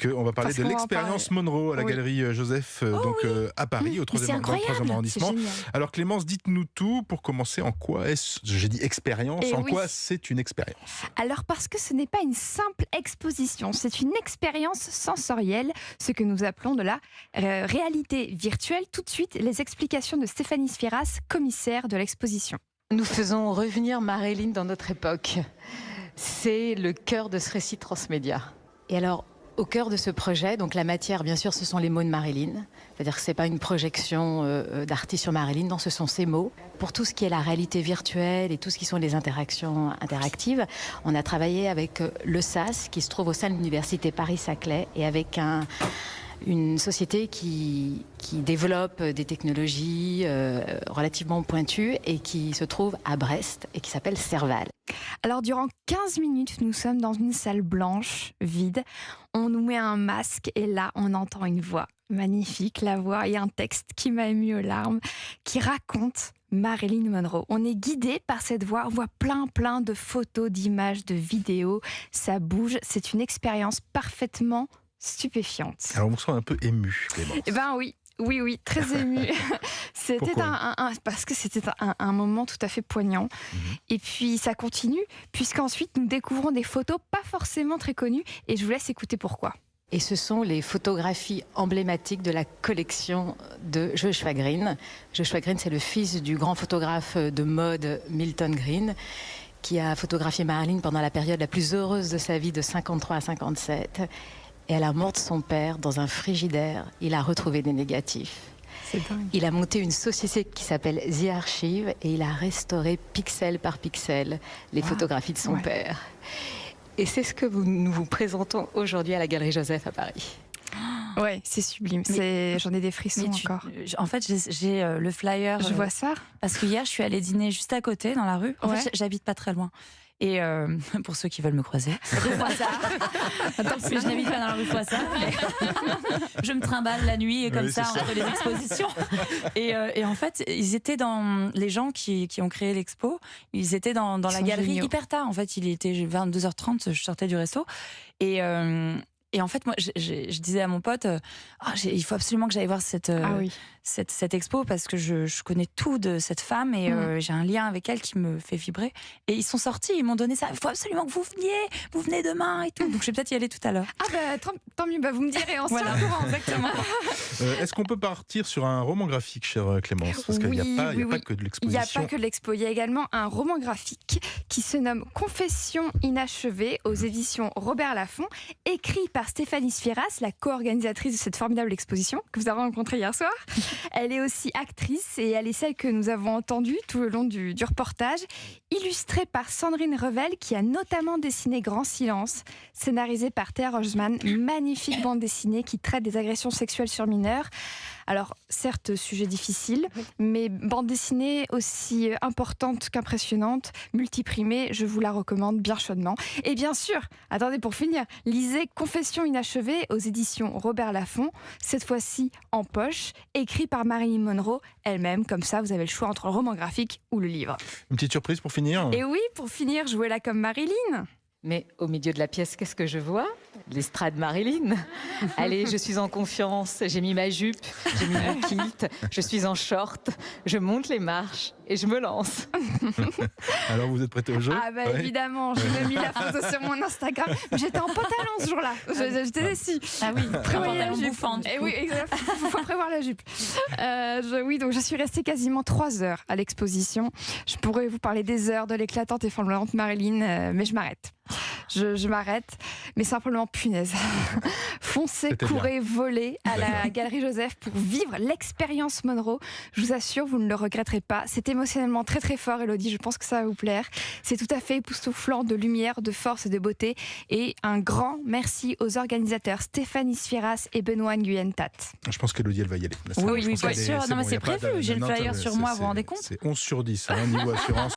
On va parler Parce de qu'on va en l'expérience parler. Monroe à la Oui. Galerie Joseph, à Paris, dans le troisième arrondissement. C'est génial. Alors Clémence, dites-nous tout. Pour commencer, en quoi est-ce, j'ai dit expérience, Et en oui. quoi c'est une expérience? Alors parce que ce n'est pas une simple exposition, c'est une expérience sensorielle, ce que nous appelons de la réalité virtuelle. Tout de suite, les explications de Stéphanie Sfieras, commissaire de l'exposition. Nous faisons revenir Marilyn dans notre époque. C'est le cœur de ce récit transmédia. Et alors, au cœur de ce projet, donc la matière, bien sûr, ce sont les mots de Marilyn. C'est-à-dire que ce n'est pas une projection d'artiste sur Marilyn, non, ce sont ses mots. Pour tout ce qui est la réalité virtuelle et tout ce qui sont les interactions interactives, on a travaillé avec le SAS, qui se trouve au sein de l'université Paris-Saclay, et avec une société qui développe des technologies relativement pointues et qui se trouve à Brest et qui s'appelle Serval. Alors durant 15 minutes, nous sommes dans une salle blanche, vide. On nous met un masque et là, on entend une voix magnifique, la voix et un texte qui m'a ému aux larmes, qui raconte Marilyn Monroe. On est guidé par cette voix, on voit plein de photos, d'images, de vidéos. Ça bouge, c'est une expérience parfaitement stupéfiante. Alors on me sent un peu ému, Clémence. Eh ben oui, très ému. C'était parce que c'était un moment tout à fait poignant. Et puis ça continue, puisqu'ensuite nous découvrons des photos pas forcément très connues, et je vous laisse écouter pourquoi. Et ce sont les photographies emblématiques de la collection de Joshua Green. Joshua Green, c'est le fils du grand photographe de mode Milton Green, qui a photographié Marilyn pendant la période la plus heureuse de sa vie, de 53 à 57. Et à la mort de son père, dans un frigidaire, il a retrouvé des négatifs. C'est dingue. Il a monté une société qui s'appelle The Archive et il a restauré pixel par pixel les photographies de son père. Et c'est ce que nous vous présentons aujourd'hui à la Galerie Joseph à Paris. Ouais, c'est sublime. J'en ai des frissons encore. En fait, j'ai le flyer. Je vois ça. Parce que hier, je suis allée dîner juste à côté, dans la rue. En fait, j'habite pas très loin. Et pour ceux qui veulent me croiser, rue Froissart. Parce que je n'habite pas dans la rue Froissart. Je me trimballe la nuit et comme ça entre les expositions. Et en fait, ils étaient dans les gens qui ont créé l'expo. Ils étaient dans la galerie hyper tard. En fait, il était 22h30. Je sortais du resto et en fait, moi, je disais à mon pote, il faut absolument que j'aille voir cette expo parce que je connais tout de cette femme et j'ai un lien avec elle qui me fait vibrer. Et ils sont sortis, ils m'ont donné ça. Il faut absolument que vous venez demain et tout. Donc je vais peut-être y aller tout à l'heure. Ah bah tant mieux, vous me direz, on se tient au courant, exactement. Est-ce qu'on peut partir sur un roman graphique, chère Clémence? Parce qu'il n'y a pas que de l'exposition. Il n'y a pas que de l'expo, il y a également un roman graphique qui se nomme Confession inachevée aux éditions Robert Laffont, écrit par Stéphanie Sfieras, la co-organisatrice de cette formidable exposition que vous avez rencontrée hier soir. Elle est aussi actrice et elle est celle que nous avons entendue tout le long du reportage, illustrée par Sandrine Revel qui a notamment dessiné Grand Silence, scénarisé par Théa Rochman, magnifique bande dessinée qui traite des agressions sexuelles sur mineurs. Alors, certes, sujet difficile, mais bande dessinée aussi importante qu'impressionnante, multiprimée, je vous la recommande bien chaudement. Et bien sûr, attendez pour finir, lisez Confession inachevée aux éditions Robert Laffont, cette fois-ci en poche, écrit par Marilyn Monroe elle-même, comme ça vous avez le choix entre le roman graphique ou le livre. Une petite surprise pour finir? Et oui, pour finir, jouez-la comme Marilyn. Mais au milieu de la pièce, qu'est-ce que je vois? L'estrade Marilyn. Allez, je suis en confiance, j'ai mis ma jupe, j'ai mis mon kilt, je suis en short, je monte les marches et je me lance. Alors vous êtes prêtés au jeu? Ah bah évidemment, j'ai même mis la photo sur mon Instagram. J'étais en pantalon ce jour-là, j'étais déçue. Ah oui, prévoyez la jupe. bouffant, Et oui, il faut prévoir la jupe. Donc je suis restée quasiment 3 heures à l'exposition. Je pourrais vous parler des heures de l'éclatante et flamboyante Marilyn, mais je m'arrête. Je m'arrête, mais simplement punaise. Foncez, courez, volez à la Galerie Joseph pour vivre l'expérience Monroe. Je vous assure, vous ne le regretterez pas. C'est émotionnellement très très fort, Elodie, je pense que ça va vous plaire. C'est tout à fait époustouflant de lumière, de force et de beauté. Et un grand merci aux organisateurs Stéphanie Sfieras et Benoît Nguyen-Tat. Je pense qu'Elodie, elle va y aller. Oui, bien sûr. Non, mais c'est prévu, j'ai le flyer sur moi, vous vous rendez compte? C'est 11 sur 10, niveau assurance.